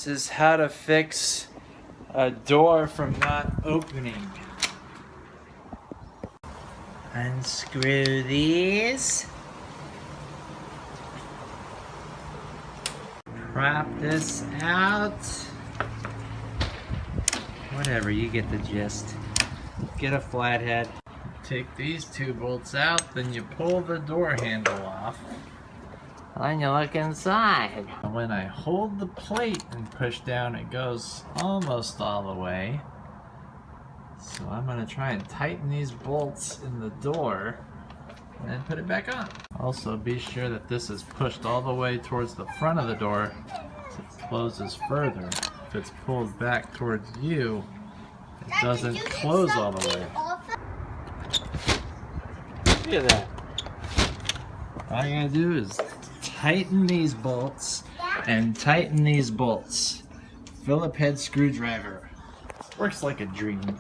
is how to fix a door from not opening. Unscrew these. Prop this out. Whatever, you get the gist. Get a flathead. Take these two bolts out, then you pull the door handle off. Then you look inside. And when I hold the plate and push down, it goes almost all the way. So I'm gonna try and tighten these bolts in the door and then put it back on. Also be sure that this is pushed all the way towards the front of the door so it closes further. If it's pulled back towards you, it doesn't close all the way. Look at that. All you gotta do is tighten these bolts and tighten these bolts. Phillip head screwdriver. Works like a dream.